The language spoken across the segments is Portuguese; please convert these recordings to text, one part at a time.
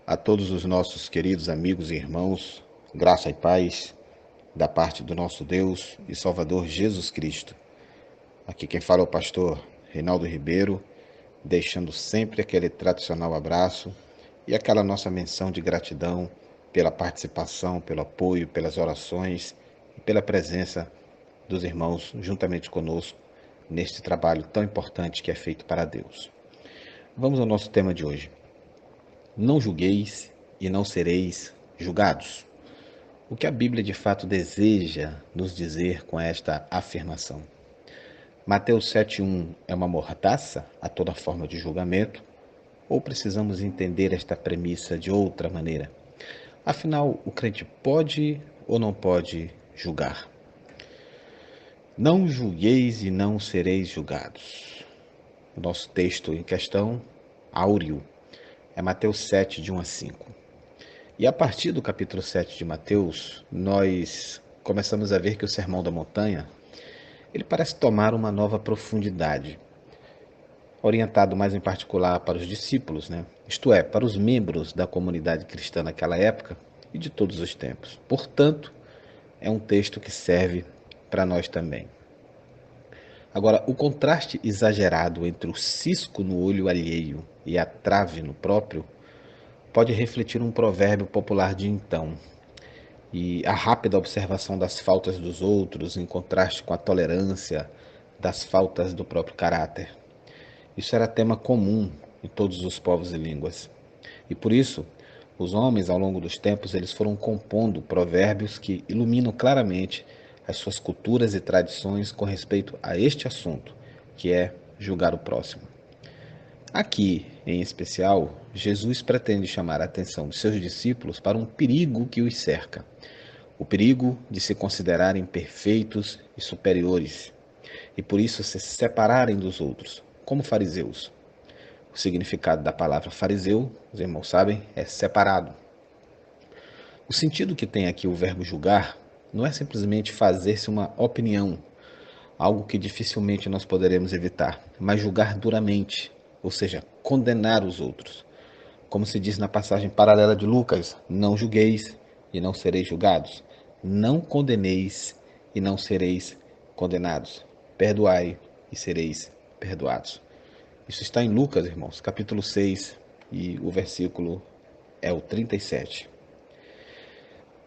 A todos os nossos queridos amigos e irmãos, graça e paz da parte do nosso Deus e Salvador Jesus Cristo. Aqui quem fala é o pastor Reinaldo Ribeiro, deixando sempre aquele tradicional abraço e aquela nossa menção de gratidão pela participação, pelo apoio, pelas orações e pela presença dos irmãos juntamente conosco neste trabalho tão importante que é feito para Deus. Vamos ao nosso tema de hoje. Não julgueis e não sereis julgados. O que a Bíblia de fato deseja nos dizer com esta afirmação? Mateus 7,1 é uma mordaça a toda forma de julgamento? Ou precisamos entender esta premissa de outra maneira? Afinal, o crente pode ou não pode julgar? Não julgueis e não sereis julgados. O nosso texto em questão, áureo, é Mateus 7, de 1 a 5. E a partir do capítulo 7 de Mateus, nós começamos a ver que o Sermão da Montanha, ele parece tomar uma nova profundidade, orientado mais em particular para os discípulos, isto é, para os membros da comunidade cristã naquela época e de todos os tempos. Portanto, é um texto que serve para nós também. Agora, o contraste exagerado entre o cisco no olho alheio e a trave no próprio pode refletir um provérbio popular de então, e a rápida observação das faltas dos outros em contraste com a tolerância das faltas do próprio caráter. Isso era tema comum em todos os povos e línguas. E por isso, os homens, ao longo dos tempos, eles foram compondo provérbios que iluminam claramente as suas culturas e tradições com respeito a este assunto, que é julgar o próximo. Aqui, em especial, Jesus pretende chamar a atenção de seus discípulos para um perigo que os cerca. O perigo de se considerarem perfeitos e superiores, e por isso se separarem dos outros, como fariseus. O significado da palavra fariseu, os irmãos sabem, é separado. O sentido que tem aqui o verbo julgar não é simplesmente fazer-se uma opinião, algo que dificilmente nós poderemos evitar, mas julgar duramente, ou seja, condenar os outros. Como se diz na passagem paralela de Lucas, não julgueis e não sereis julgados. Não condeneis e não sereis condenados. Perdoai e sereis perdoados. Isso está em Lucas, irmãos, capítulo 6, e o versículo é o 37.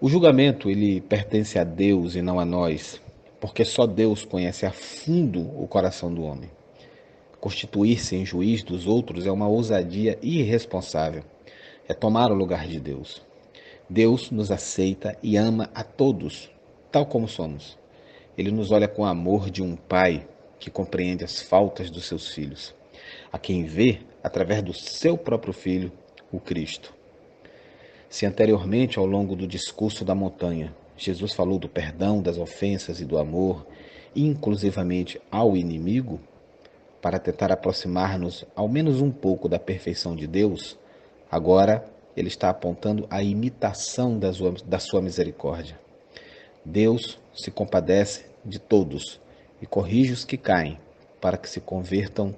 O julgamento, ele pertence a Deus e não a nós, porque só Deus conhece a fundo o coração do homem. Constituir-se em juiz dos outros é uma ousadia irresponsável. É tomar o lugar de Deus. Deus nos aceita e ama a todos, tal como somos. Ele nos olha com amor de um pai que compreende as faltas dos seus filhos, a quem vê através do seu próprio Filho, o Cristo. Se anteriormente, ao longo do discurso da montanha, Jesus falou do perdão das ofensas e do amor, inclusivamente ao inimigo, para tentar aproximar-nos ao menos um pouco da perfeição de Deus, agora ele está apontando a imitação da sua misericórdia. Deus se compadece de todos e corrige os que caem, para que se convertam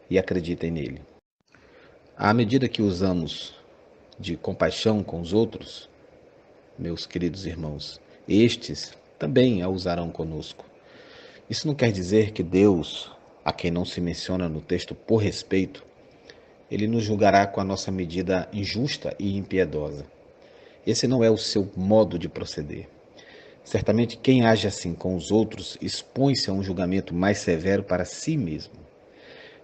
e acreditem nele. À medida que usamos de compaixão com os outros, meus queridos irmãos, estes também a usarão conosco. Isso não quer dizer que Deus, a quem não se menciona no texto por respeito, ele nos julgará com a nossa medida injusta e impiedosa. Esse não é o seu modo de proceder. Certamente quem age assim com os outros expõe-se a um julgamento mais severo para si mesmo.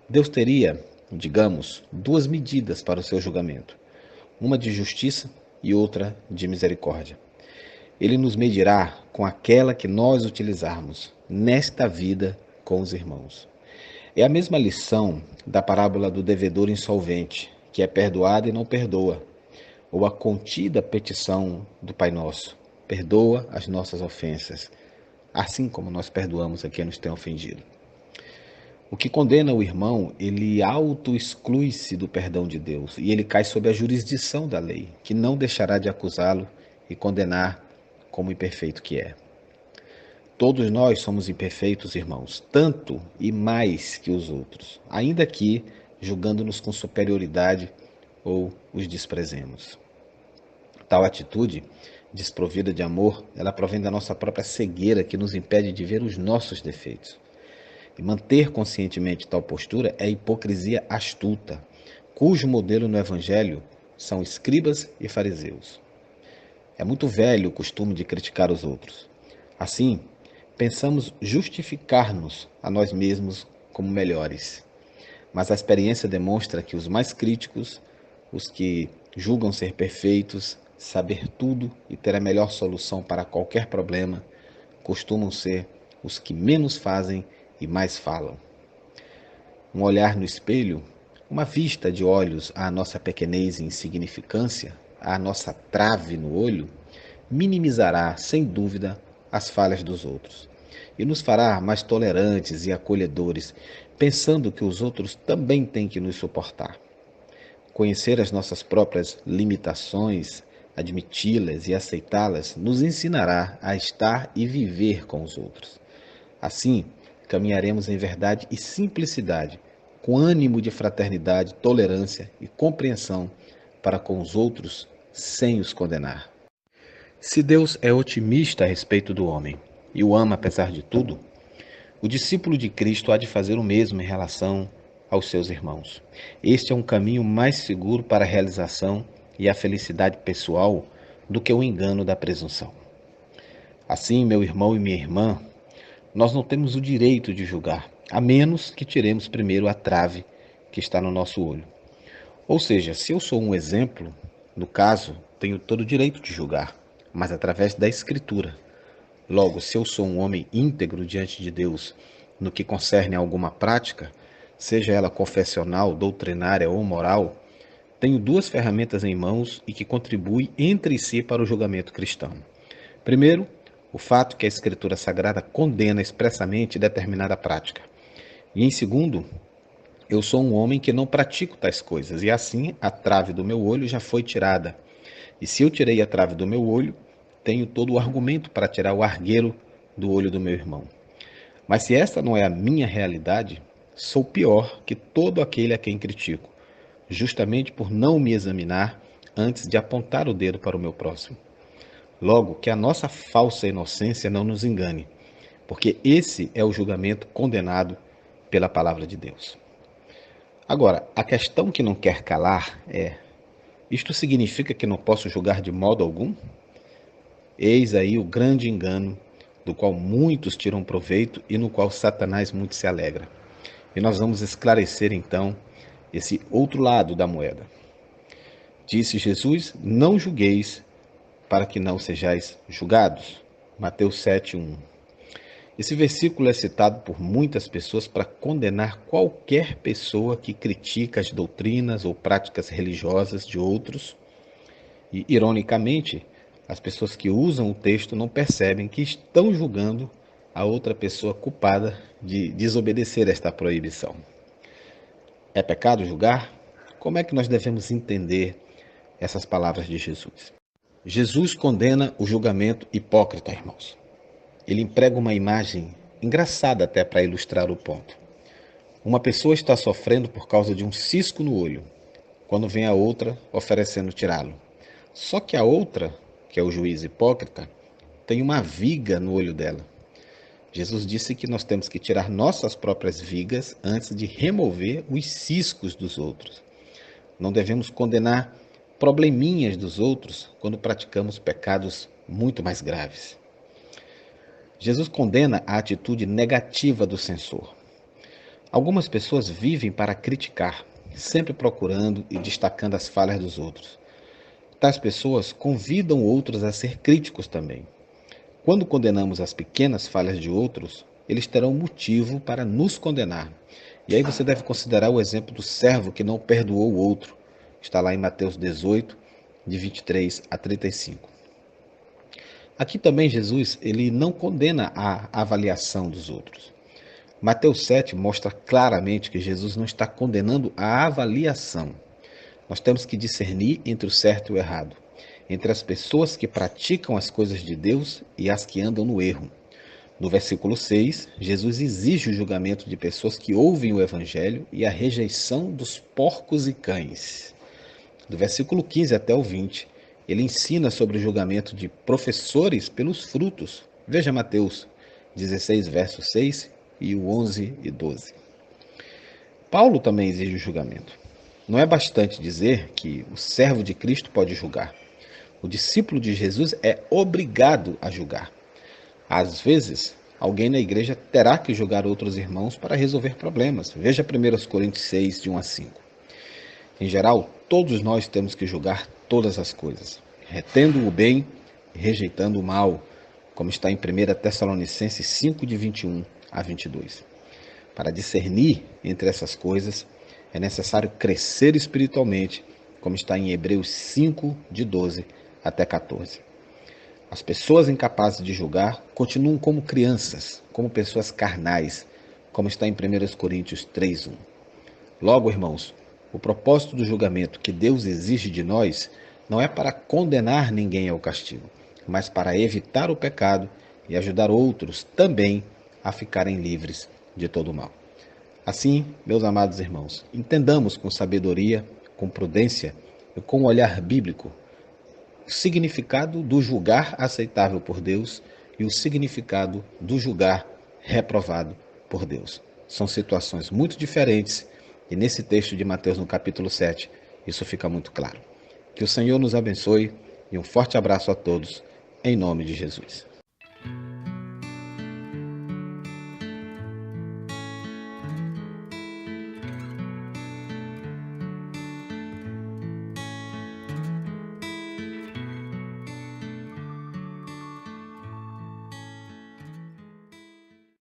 Deus teria, digamos, duas medidas para o seu julgamento, uma de justiça e outra de misericórdia. Ele nos medirá com aquela que nós utilizarmos nesta vida com os irmãos. É a mesma lição da parábola do devedor insolvente, que é perdoado e não perdoa, ou a contida petição do Pai Nosso: perdoa as nossas ofensas, assim como nós perdoamos a quem nos tem ofendido. O que condena o irmão, ele auto-exclui-se do perdão de Deus e ele cai sob a jurisdição da lei, que não deixará de acusá-lo e condenar como imperfeito que é. Todos nós somos imperfeitos, irmãos, tanto e mais que os outros, ainda que julgando-nos com superioridade ou os desprezemos. Tal atitude, desprovida de amor, ela provém da nossa própria cegueira que nos impede de ver os nossos defeitos. E manter conscientemente tal postura é hipocrisia astuta, cujo modelo no Evangelho são escribas e fariseus. É muito velho o costume de criticar os outros. Assim, pensamos justificar-nos a nós mesmos como melhores. Mas a experiência demonstra que os mais críticos, os que julgam ser perfeitos, saber tudo e ter a melhor solução para qualquer problema, costumam ser os que menos fazem e mais falam. Um olhar no espelho, uma vista de olhos à nossa pequenez e insignificância, à nossa trave no olho, minimizará, sem dúvida, as falhas dos outros e nos fará mais tolerantes e acolhedores, pensando que os outros também têm que nos suportar. Conhecer as nossas próprias limitações, admiti-las e aceitá-las, nos ensinará a estar e viver com os outros. Assim, caminharemos em verdade e simplicidade, com ânimo de fraternidade, tolerância e compreensão para com os outros, sem os condenar. Se Deus é otimista a respeito do homem e o ama apesar de tudo, o discípulo de Cristo há de fazer o mesmo em relação aos seus irmãos. Este é um caminho mais seguro para a realização e a felicidade pessoal do que o engano da presunção. Assim, meu irmão e minha irmã, nós não temos o direito de julgar, a menos que tiremos primeiro a trave que está no nosso olho. Ou seja, se eu sou um exemplo, no caso, tenho todo o direito de julgar, mas através da Escritura. Logo, se eu sou um homem íntegro diante de Deus no que concerne a alguma prática, seja ela confessional, doutrinária ou moral, tenho duas ferramentas em mãos e que contribuem entre si para o julgamento cristão. Primeiro, o fato que a Escritura Sagrada condena expressamente determinada prática. E em segundo, eu sou um homem que não pratico tais coisas, e assim a trave do meu olho já foi tirada. E se eu tirei a trave do meu olho, tenho todo o argumento para tirar o argueiro do olho do meu irmão. Mas se esta não é a minha realidade, sou pior que todo aquele a quem critico, justamente por não me examinar antes de apontar o dedo para o meu próximo. Logo, que a nossa falsa inocência não nos engane, porque esse é o julgamento condenado pela palavra de Deus. Agora, a questão que não quer calar é: isto significa que não posso julgar de modo algum? Eis aí o grande engano do qual muitos tiram proveito e no qual Satanás muito se alegra. E nós vamos esclarecer então esse outro lado da moeda. Disse Jesus: não julgueis para que não sejais julgados. Mateus 7:1. Esse versículo é citado por muitas pessoas para condenar qualquer pessoa que critica as doutrinas ou práticas religiosas de outros. E, ironicamente, as pessoas que usam o texto não percebem que estão julgando a outra pessoa culpada de desobedecer esta proibição. É pecado julgar? Como é que nós devemos entender essas palavras de Jesus? Jesus condena o julgamento hipócrita, irmãos. Ele emprega uma imagem engraçada até para ilustrar o ponto. Uma pessoa está sofrendo por causa de um cisco no olho, quando vem a outra oferecendo tirá-lo. Só que a outra, que é o juiz hipócrita, tem uma viga no olho dela. Jesus disse que nós temos que tirar nossas próprias vigas antes de remover os ciscos dos outros. Não devemos condenar probleminhas dos outros quando praticamos pecados muito mais graves. Jesus condena a atitude negativa do censor. Algumas pessoas vivem para criticar, sempre procurando e destacando as falhas dos outros. Tais pessoas convidam outros a ser críticos também. Quando condenamos as pequenas falhas de outros, eles terão motivo para nos condenar. E aí você deve considerar o exemplo do servo que não perdoou o outro. Está lá em Mateus 18, de 23 a 35. Aqui também Jesus ele não condena a avaliação dos outros. Mateus 7 mostra claramente que Jesus não está condenando a avaliação. Nós temos que discernir entre o certo e o errado, entre as pessoas que praticam as coisas de Deus e as que andam no erro. No versículo 6, Jesus exige o julgamento de pessoas que ouvem o Evangelho e a rejeição dos porcos e cães. Do versículo 15 até o 20, Ele ensina sobre o julgamento de professores pelos frutos. Veja Mateus 16, versos 6 e o 11 e 12. Paulo também exige o julgamento. Não é bastante dizer que o servo de Cristo pode julgar. O discípulo de Jesus é obrigado a julgar. Às vezes, alguém na igreja terá que julgar outros irmãos para resolver problemas. Veja 1 Coríntios 6, de 1 a 5. Em geral, todos nós temos que julgar todas as coisas, retendo o bem e rejeitando o mal, como está em 1 Tessalonicenses 5, de 21 a 22. Para discernir entre essas coisas, é necessário crescer espiritualmente, como está em Hebreus 5, de 12 até 14. As pessoas incapazes de julgar continuam como crianças, como pessoas carnais, como está em 1 Coríntios 3, 1. Logo, irmãos, o propósito do julgamento que Deus exige de nós não é para condenar ninguém ao castigo, mas para evitar o pecado e ajudar outros também a ficarem livres de todo o mal. Assim, meus amados irmãos, entendamos com sabedoria, com prudência e com um olhar bíblico o significado do julgar aceitável por Deus e o significado do julgar reprovado por Deus. São situações muito diferentes e nesse texto de Mateus, no capítulo 7, isso fica muito claro. Que o Senhor nos abençoe e um forte abraço a todos, em nome de Jesus.